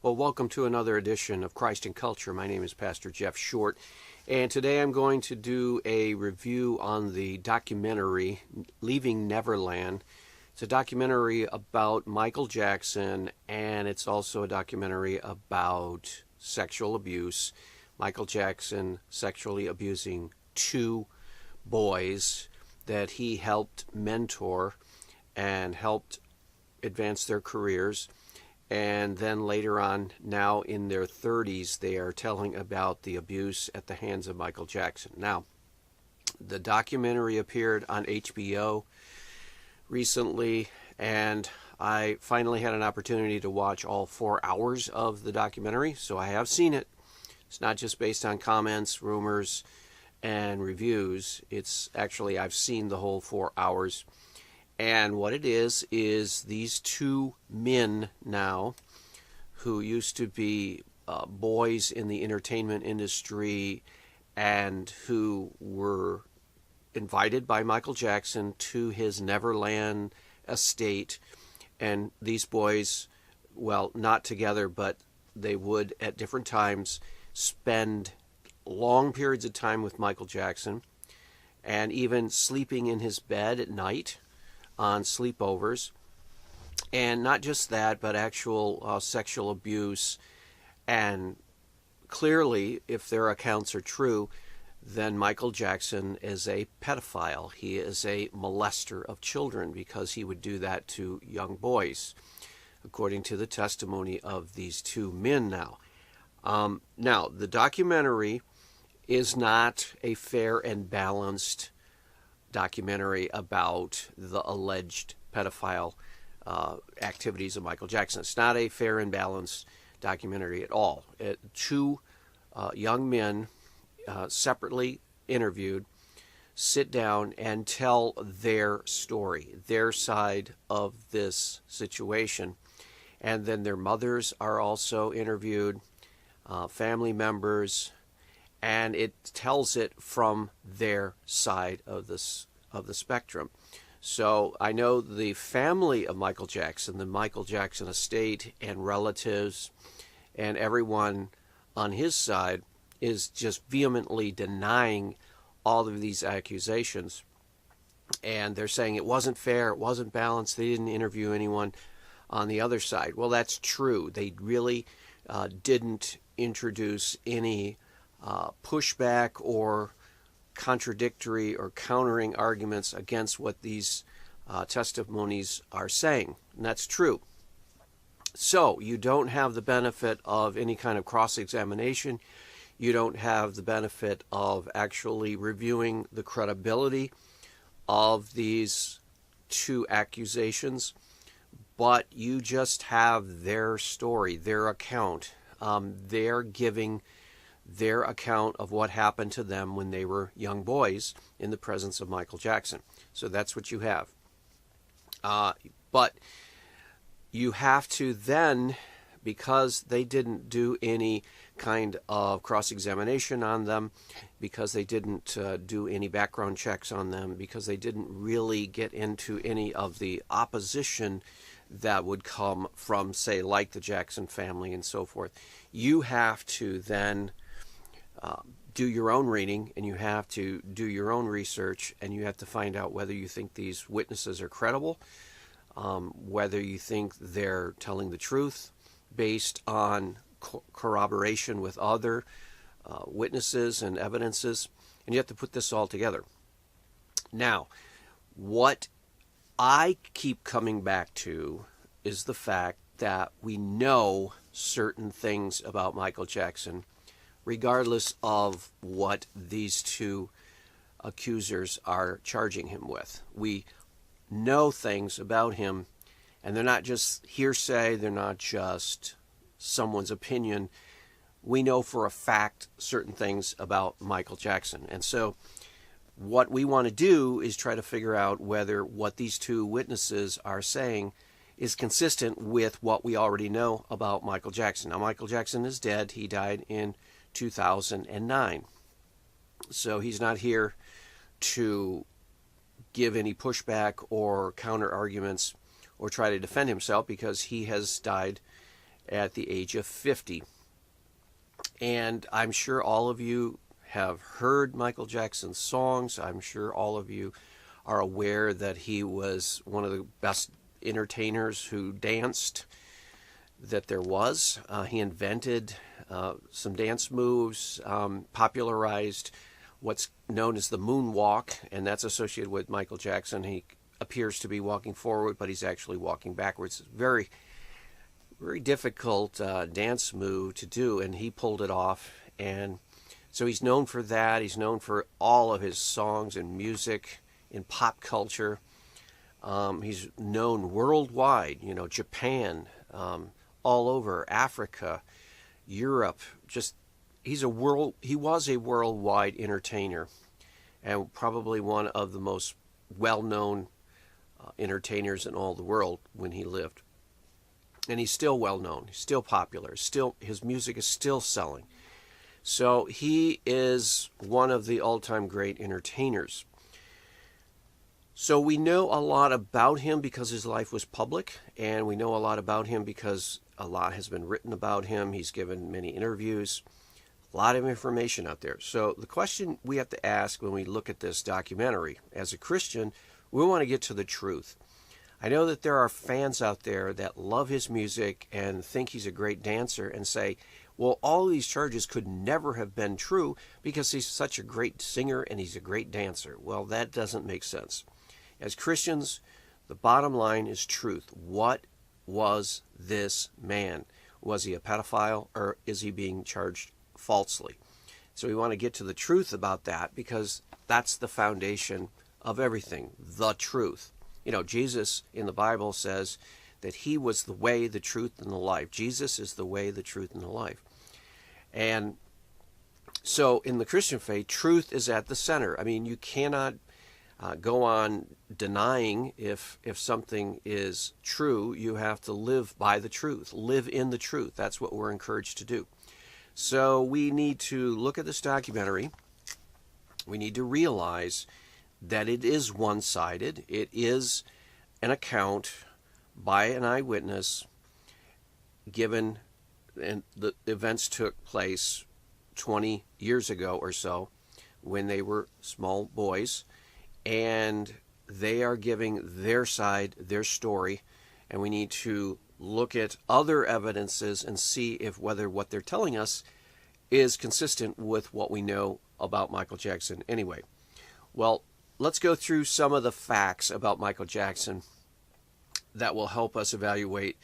Well, welcome to another edition of Christ and Culture. My name is Pastor Jeff Short, and today I'm going to do a review on the documentary Leaving Neverland. It's a documentary about Michael Jackson, and it's also a documentary about sexual abuse. Michael Jackson sexually abusing two boys that he helped mentor and helped advance their careers. And then later on, now in their 30s, they are telling about the abuse at the hands of Michael Jackson. Now, the documentary appeared on HBO recently, and I finally had an opportunity to watch all 4 hours of the documentary, so I have seen it. It's not just based on comments, rumors, and reviews. It's actually, I've seen the whole 4 hours. And what it is these two men now who used to be boys in the entertainment industry and who were invited by Michael Jackson to his Neverland estate. And these boys, well, not together, but they would at different times spend long periods of time with Michael Jackson and even sleeping in his bed at night on sleepovers. And not just that, but actual sexual abuse. And clearly, if their accounts are true, then Michael Jackson is a pedophile. He is a molester of children because he would do that to young boys, according to the testimony of these two men now. Now, the documentary is not a fair and balanced documentary about the alleged pedophile activities of Michael Jackson. It's not a fair and balanced documentary at all. Two young men, separately interviewed, sit down and tell their story, their side of this situation. And then their mothers are also interviewed, family members, and it tells it from their side of the spectrum. So I know the family of Michael Jackson, the Michael Jackson estate and relatives and everyone on his side is just vehemently denying all of these accusations. And they're saying it wasn't fair, it wasn't balanced, they didn't interview anyone on the other side. Well, that's true. They really didn't introduce any pushback or contradictory or countering arguments against what these testimonies are saying. And that's true. So you don't have the benefit of any kind of cross-examination. You don't have the benefit of actually reviewing the credibility of these two accusations, but you just have their story, their account. They're giving their account of what happened to them when they were young boys in the presence of Michael Jackson. So that's what you have. But you have to then, because they didn't do any kind of cross-examination on them, because they didn't do any background checks on them, because they didn't really get into any of the opposition that would come from, say, like the Jackson family and so forth, you have to then do your own reading, and you have to do your own research, and you have to find out whether you think these witnesses are credible, whether you think they're telling the truth based on corroboration with other witnesses and evidences, and you have to put this all together. Now, what I keep coming back to is the fact that we know certain things about Michael Jackson, regardless of what these two accusers are charging him with. We know things about him, and they're not just hearsay, they're not just someone's opinion. We know for a fact certain things about Michael Jackson. And so what we want to do is try to figure out whether what these two witnesses are saying is consistent with what we already know about Michael Jackson. Now, Michael Jackson is dead. He died in 2009. So he's not here to give any pushback or counter arguments or try to defend himself, because he has died at the age of 50. And I'm sure all of you have heard Michael Jackson's songs. I'm sure all of you are aware that he was one of the best entertainers who danced that there was. He invented some dance moves, popularized what's known as the moonwalk, and that's associated with Michael Jackson. He appears to be walking forward, but he's actually walking backwards. Very, very difficult dance move to do, and he pulled it off. And so he's known for that. He's known for all of his songs and music in pop culture. He's known worldwide, Japan, all over Africa, Europe. He was a worldwide entertainer, and probably one of the most well-known entertainers in all the world when he lived. And he's still well-known. He's still popular. His music is still selling. So he is one of the all-time great entertainers. So we know a lot about him because his life was public, and we know a lot about him because a lot has been written about him. He's given many interviews, a lot of information out there. So the question we have to ask when we look at this documentary, as a Christian, we want to get to the truth. I know that there are fans out there that love his music and think he's a great dancer and say, well, all these charges could never have been true because he's such a great singer and he's a great dancer. Well, that doesn't make sense. As Christians, the bottom line is truth. What was this man? Was he a pedophile, or is he being charged falsely? So we want to get to the truth about that, because that's the foundation of everything, the truth. Jesus in the Bible says that he was the way, the truth, and the life. Jesus is the way, the truth, and the life. And so in the Christian faith, truth is at the center. I mean, you cannot go on denying if something is true. You have to live by the truth, live in the truth. That's what we're encouraged to do. So we need to look at this documentary. We need to realize that it is one-sided. It is an account by an eyewitness given, and the events took place 20 years ago or so when they were small boys, and they are giving their side, their story, and we need to look at other evidences and see if whether what they're telling us is consistent with what we know about Michael Jackson anyway. Well, let's go through some of the facts about Michael Jackson that will help us evaluate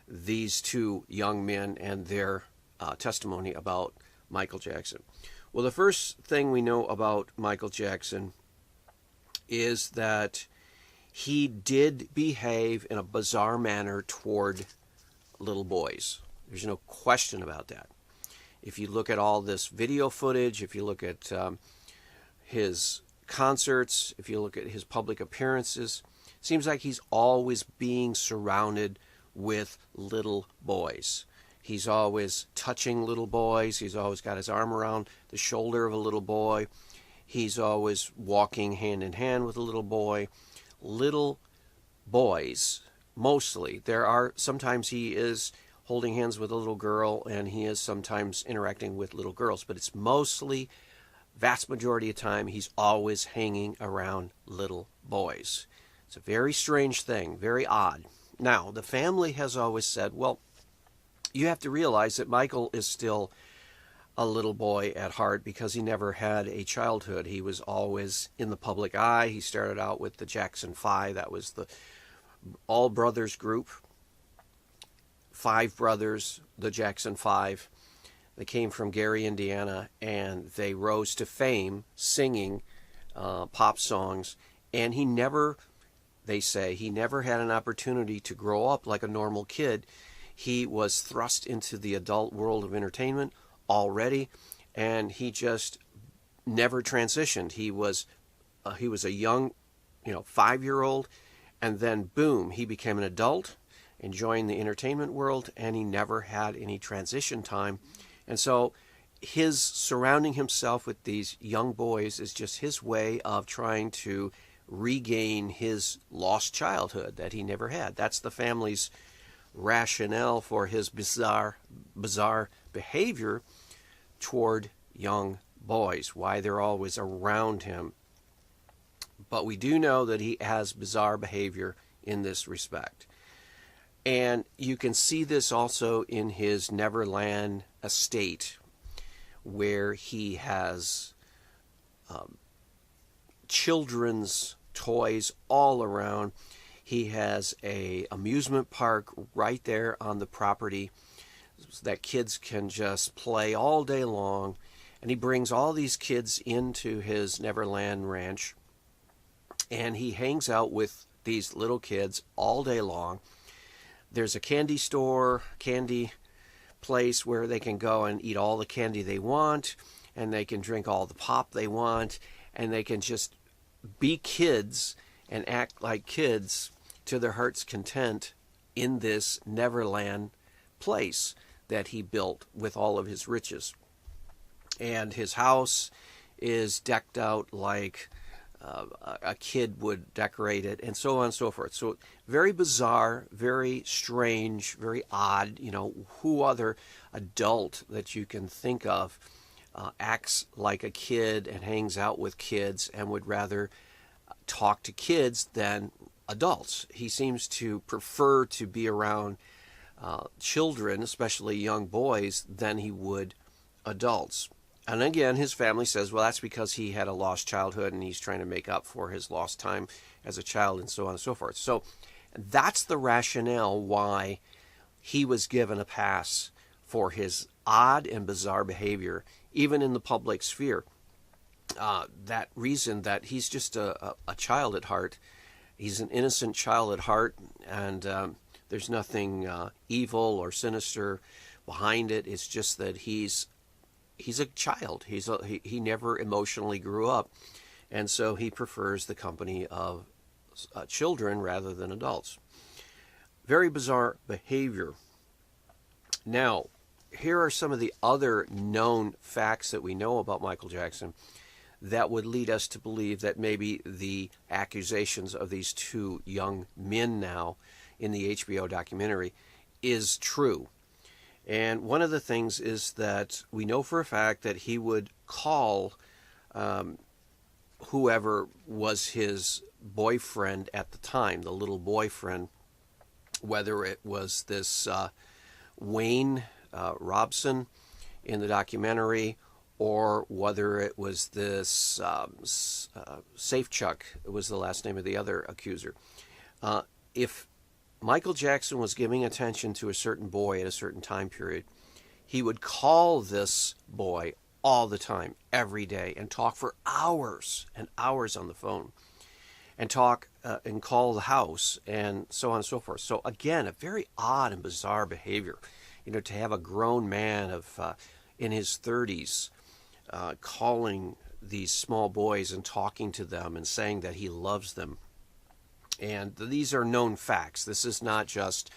these two young men and their testimony about Michael Jackson. Well, the first thing we know about Michael Jackson is that he did behave in a bizarre manner toward little boys. There's no question about that. If you look at all this video footage, if you look at his concerts, if you look at his public appearances, it seems like he's always being surrounded with little boys. He's always touching little boys. He's always got his arm around the shoulder of a little boy. He's always walking hand in hand with a little boy. Little boys, mostly. Sometimes he is holding hands with a little girl, and he is sometimes interacting with little girls, but it's mostly, vast majority of time, he's always hanging around little boys. It's a very strange thing, very odd. Now, the family has always said, well, you have to realize that Michael is still a little boy at heart because he never had a childhood. He was always in the public eye. He started out with the Jackson 5. That was the all brothers group. 5 brothers, the Jackson 5. They came from Gary, Indiana, and they rose to fame singing pop songs. And they say, he never had an opportunity to grow up like a normal kid. He was thrust into the adult world of entertainment already, and he just never transitioned. He was a young, 5-year-old, and then boom, he became an adult and joined the entertainment world, and he never had any transition time. And so his surrounding himself with these young boys is just his way of trying to regain his lost childhood that he never had. That's the family's rationale for his bizarre behavior toward young boys, why they're always around him. But we do know that he has bizarre behavior in this respect. And you can see this also in his Neverland estate, where he has children's toys all around. He has a amusement park right there on the property that kids can just play all day long. And he brings all these kids into his Neverland ranch, and he hangs out with these little kids all day long. There's a candy store, candy place where they can go and eat all the candy they want, and they can drink all the pop they want, and they can just be kids and act like kids to their heart's content in this Neverland place that he built with all of his riches. And his house is decked out like a kid would decorate it, and so on and so forth. So very bizarre, very strange, very odd. You know, who other adult that you can think of acts like a kid and hangs out with kids and would rather talk to kids than adults? He seems to prefer to be around children, especially young boys, than he would adults. And again, his family says, well, that's because he had a lost childhood and he's trying to make up for his lost time as a child, and so on and so forth. So that's the rationale why he was given a pass for his odd and bizarre behavior, even in the public sphere. That reason that he's just a child at heart. He's an innocent child at heart, and there's nothing evil or sinister behind it. It's just that he's a child. He never emotionally grew up, and so he prefers the company of children rather than adults. Very bizarre behavior. Now, here are some of the other known facts that we know about Michael Jackson that would lead us to believe that maybe the accusations of these two young men now in the HBO documentary is true. And one of the things is that we know for a fact that he would call whoever was his boyfriend at the time, the little boyfriend, whether it was this Wayne Robson in the documentary, or whether it was this Safe Chuck, was the last name of the other accuser. If Michael Jackson was giving attention to a certain boy at a certain time period, he would call this boy all the time, every day, and talk for hours and hours on the phone, and talk and call the house, and so on and so forth. So again, a very odd and bizarre behavior, to have a grown man of in his 30s calling these small boys and talking to them and saying that he loves them. And these are known facts. This is not just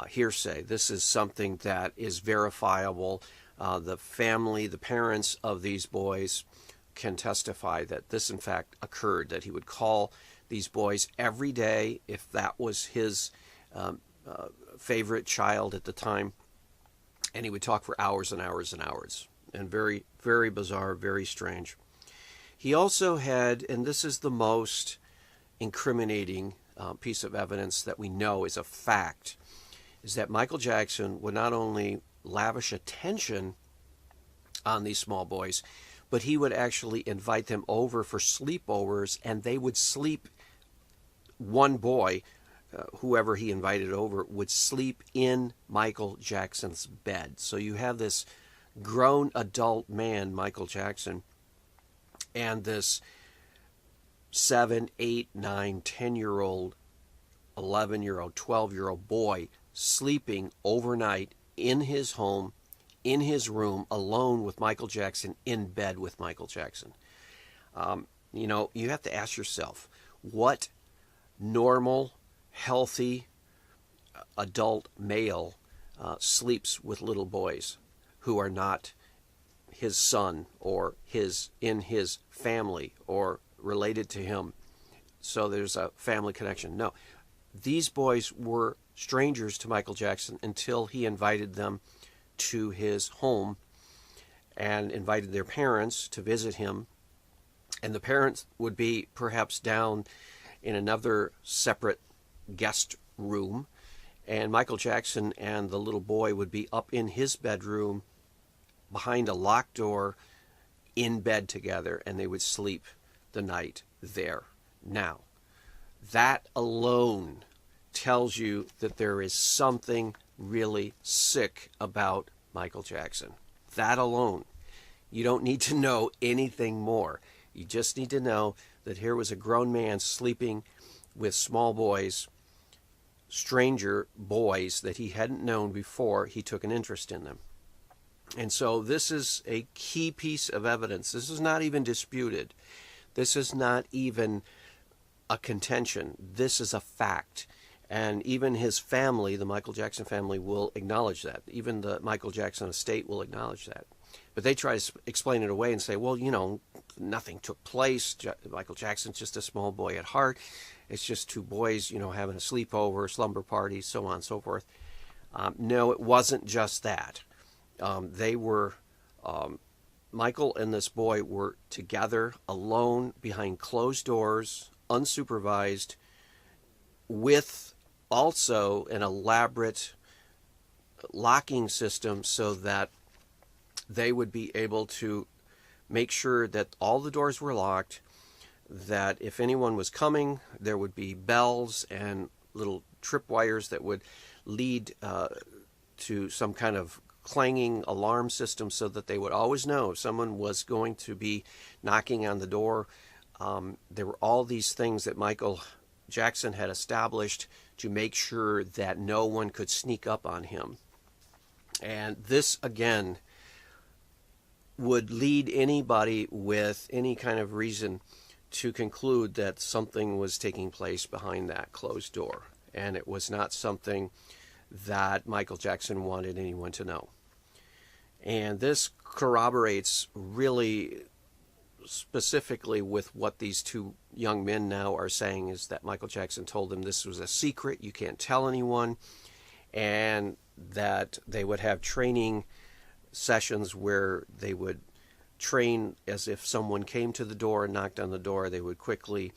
hearsay. This is something that is verifiable. The family, the parents of these boys can testify that this, in fact, occurred, that he would call these boys every day if that was his favorite child at the time, and he would talk for hours and hours and hours. And very, very bizarre, very strange. He also had, and this is the most incriminating piece of evidence that we know is a fact, is that Michael Jackson would not only lavish attention on these small boys, but he would actually invite them over for sleepovers, and they would sleep, one boy, whoever he invited over, would sleep in Michael Jackson's bed. So you have this grown adult man, Michael Jackson, and this 7, 8, 9, 10-year-old, 11-year-old, 12-year-old boy sleeping overnight in his home, in his room, alone with Michael Jackson, in bed with Michael Jackson. You have to ask yourself, what normal, healthy, adult male sleeps with little boys who are not his son or in his family or related to him, so there's a family connection? No. These boys were strangers to Michael Jackson until he invited them to his home and invited their parents to visit him. And the parents would be perhaps down in another separate guest room, and Michael Jackson and the little boy would be up in his bedroom behind a locked door in bed together, and they would sleep the night there. Now, that alone tells you that there is something really sick about Michael Jackson. That alone. You don't need to know anything more. You just need to know that here was a grown man sleeping with small boys, stranger boys that he hadn't known before he took an interest in them. And so this is a key piece of evidence. This is not even disputed. This is not even a contention. This is a fact. And even his family, the Michael Jackson family, will acknowledge that. Even the Michael Jackson estate will acknowledge that. But they try to explain it away and say, well, nothing took place. Michael Jackson's just a small boy at heart. It's just two boys, having a sleepover, slumber party, so on and so forth. No, it wasn't just that. Michael and this boy were together, alone, behind closed doors, unsupervised, with also an elaborate locking system so that they would be able to make sure that all the doors were locked, that if anyone was coming, there would be bells and little tripwires that would lead to some kind of clanging alarm system so that they would always know if someone was going to be knocking on the door. There were all these things that Michael Jackson had established to make sure that no one could sneak up on him. And this, again, would lead anybody with any kind of reason to conclude that something was taking place behind that closed door. And it was not something that Michael Jackson wanted anyone to know. And this corroborates really specifically with what these two young men now are saying, is that Michael Jackson told them this was a secret, you can't tell anyone, and that they would have training sessions where they would train as if someone came to the door and knocked on the door. They would quickly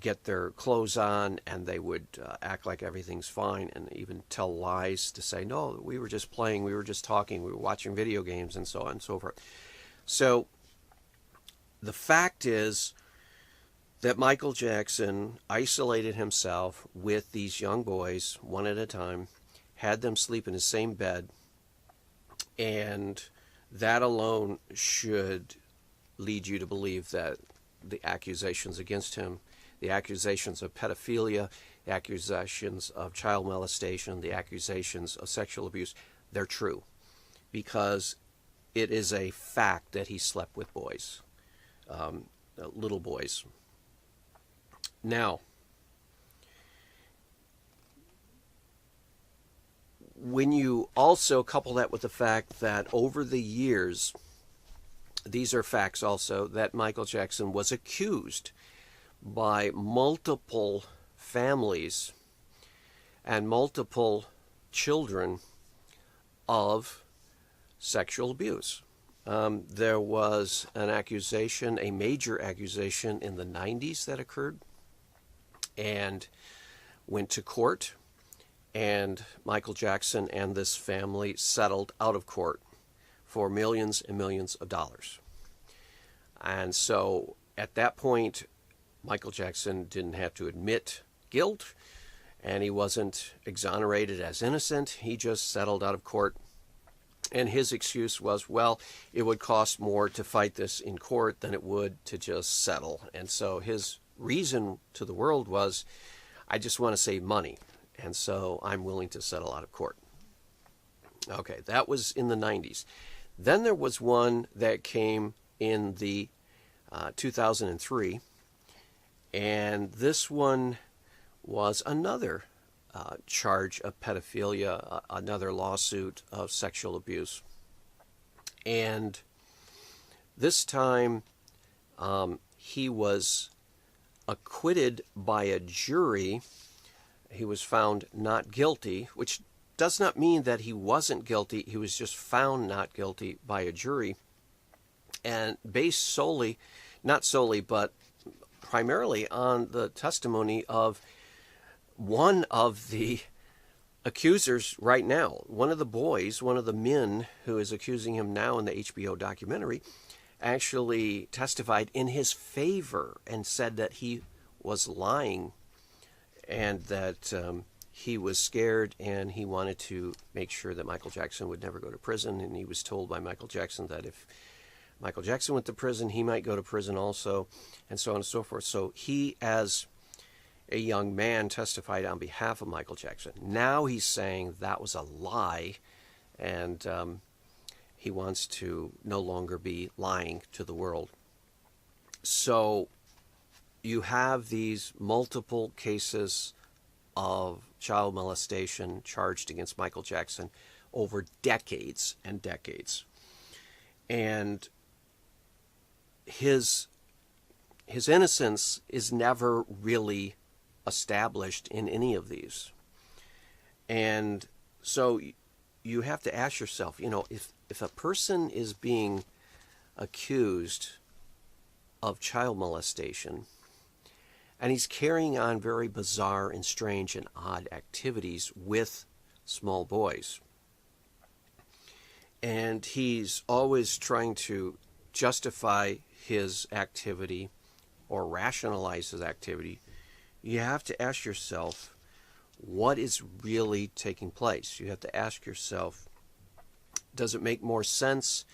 get their clothes on, and they would act like everything's fine, and even tell lies to say, no, we were just playing, we were just talking, we were watching video games, and so on and so forth. So the fact is that Michael Jackson isolated himself with these young boys one at a time, had them sleep in the same bed, and that alone should lead you to believe that the accusations against him, the accusations of pedophilia, the accusations of child molestation, the accusations of sexual abuse, they're true. Because it is a fact that he slept with boys, little boys. Now, when you also couple that with the fact that over the years, these are facts also, that Michael Jackson was accused by multiple families and multiple children of sexual abuse. There was an accusation, a major accusation in the 90s that occurred and went to court. And Michael Jackson and this family settled out of court for millions and millions of dollars. And so at that point, Michael Jackson didn't have to admit guilt, and he wasn't exonerated as innocent. He just settled out of court. And his excuse was, well, it would cost more to fight this in court than it would to just settle. And so his reason to the world was, I just want to save money, and so I'm willing to settle out of court. Okay, that was in the 90s. Then there was one that came in the 2003, and this one was another charge of pedophilia, another lawsuit of sexual abuse. And this time he was acquitted by a jury, he was found not guilty, which does not mean that he wasn't guilty. He was just found not guilty by a jury, and based solely, not solely, but primarily on the testimony of one of the accusers right now. One of the boys, one of the men who is accusing him now in the HBO documentary, actually testified in his favor and said that he was lying and that he was scared and he wanted to make sure that Michael Jackson would never go to prison. And he was told by Michael Jackson that if Michael Jackson went to prison, he might go to prison also, and so on and so forth. So he, as a young man, testified on behalf of Michael Jackson. Now he's saying that was a lie, and he wants to no longer be lying to the world. So you have these multiple cases of child molestation charged against Michael Jackson over decades and decades. And his innocence is never really established in any of these. And so you have to ask yourself, if a person is being accused of child molestation and he's carrying on very bizarre and strange and odd activities with small boys, and he's always trying to justify his activity or rationalize his activity, you have to ask yourself, what is really taking place? You have to ask yourself, does it make more sense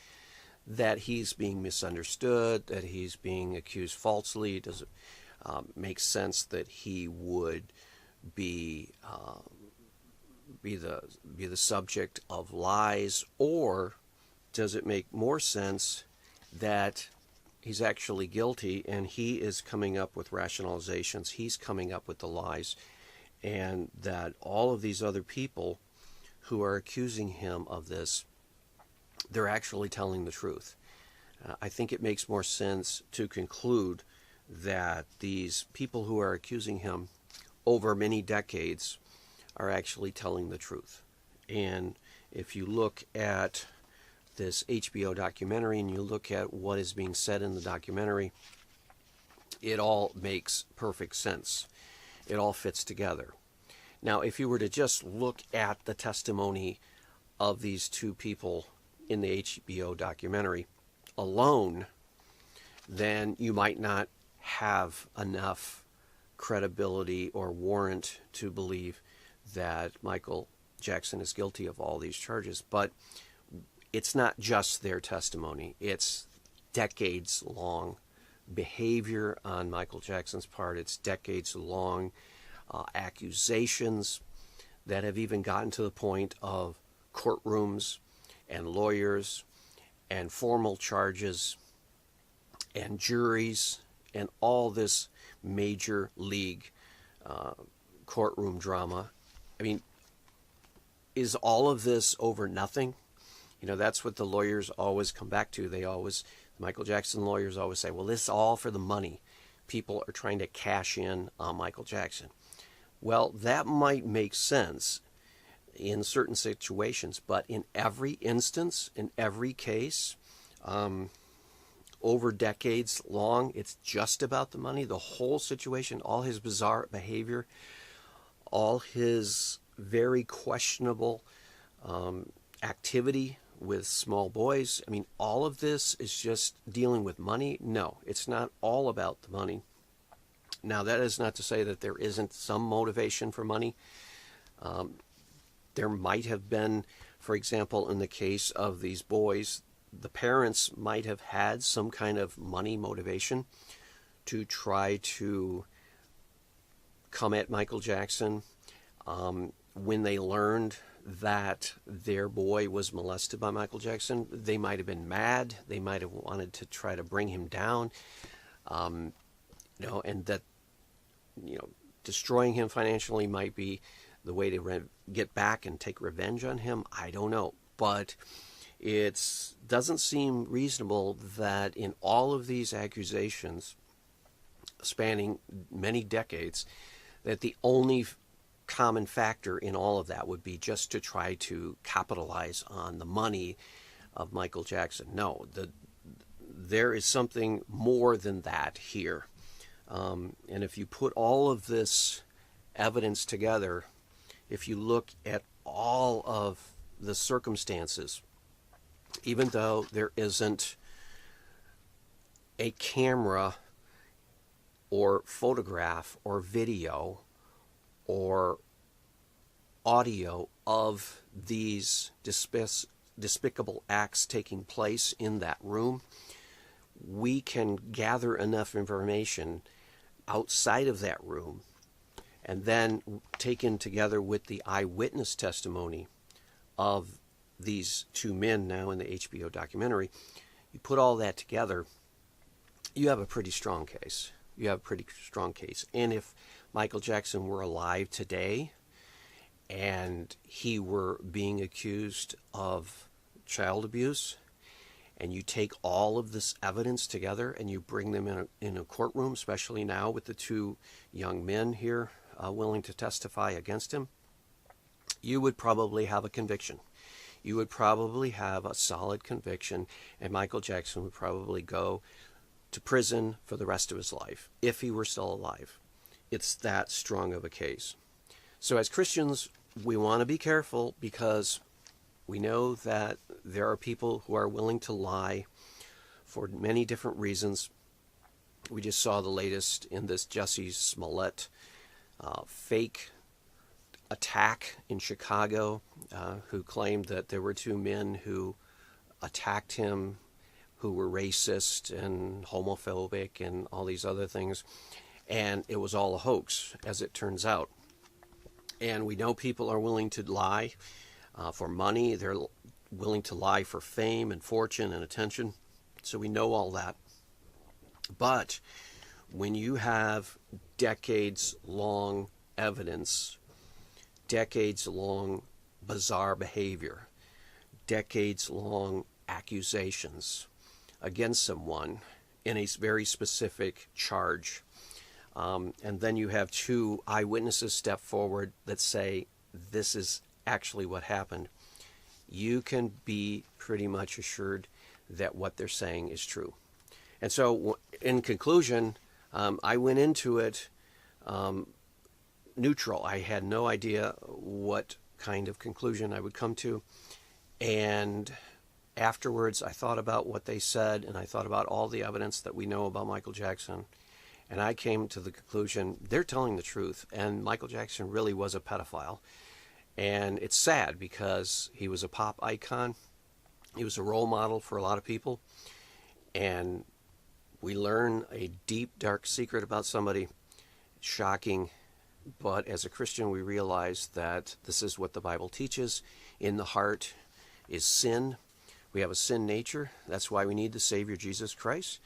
that he's being misunderstood, that he's being accused falsely? Does it make sense that he would be the subject of lies? Or does it make more sense that he's actually guilty and he is coming up with rationalizations, he's coming up with the lies, and that all of these other people who are accusing him of this, they're actually telling the truth? I think it makes more sense to conclude that these people who are accusing him over many decades are actually telling the truth. And if you look at this HBO documentary and you look at what is being said in the documentary, it all makes perfect sense. It all fits together. Now, if you were to just look at the testimony of these two people in the HBO documentary alone, then you might not have enough credibility or warrant to believe that Michael Jackson is guilty of all these charges. But it's not just their testimony. It's decades-long behavior on Michael Jackson's part. It's decades-long accusations that have even gotten to the point of courtrooms and lawyers and formal charges and juries and all this major league courtroom drama. I mean, is all of this over nothing? That's what the lawyers always come back to. Michael Jackson lawyers always say, well, this is all for the money. People are trying to cash in on Michael Jackson. Well, that might make sense in certain situations, but in every instance, in every case, over decades long, it's just about the money. The whole situation, all his bizarre behavior, all his very questionable activity with small boys. I mean, all of this is just dealing with money. No, it's not all about the money. Now, that is not to say that there isn't some motivation for money. There might have been, for example, in the case of these boys, the parents might have had some kind of money motivation to try to come at Michael Jackson. When they learned that their boy was molested by Michael Jackson, they might have been mad. They might have wanted to try to bring him down, and that, destroying him financially might be the way to get back and take revenge on him. I don't know, but it doesn't seem reasonable that in all of these accusations spanning many decades, that the only common factor in all of that would be just to try to capitalize on the money of Michael Jackson. No, there is something more than that here. And if you put all of this evidence together, if you look at all of the circumstances, even though there isn't a camera or photograph or video or audio of these despicable acts taking place in that room, we can gather enough information outside of that room, and then taken together with the eyewitness testimony of these two men now in the HBO documentary, you put all that together, you have a pretty strong case. You have a pretty strong case. And if Michael Jackson were alive today and he were being accused of child abuse, and you take all of this evidence together and you bring them in a courtroom, especially now with the two young men here willing to testify against him, you would probably have a conviction. You would probably have a solid conviction, and Michael Jackson would probably go to prison for the rest of his life if he were still alive. It's that strong of a case. So as Christians, we want to be careful, because we know that there are people who are willing to lie for many different reasons. We just saw the latest in this Jussie Smollett fake attack in Chicago, who claimed that there were two men who attacked him who were racist and homophobic and all these other things. And it was all a hoax, as it turns out. And we know people are willing to lie for money. They're willing to lie for fame and fortune and attention. So we know all that. But when you have decades-long evidence, decades-long bizarre behavior, decades-long accusations against someone in a very specific charge, and then you have two eyewitnesses step forward that say this is actually what happened, you can be pretty much assured that what they're saying is true. And so in conclusion, I went into it neutral. I had no idea what kind of conclusion I would come to. And afterwards, I thought about what they said, and I thought about all the evidence that we know about Michael Jackson. And I came to the conclusion they're telling the truth, and Michael Jackson really was a pedophile. And it's sad, because he was a pop icon. He was a role model for a lot of people. And we learn a deep, dark secret about somebody. It's shocking. But as a Christian, we realize that this is what the Bible teaches. In the heart is sin. We have a sin nature. That's why we need the Savior, Jesus Christ.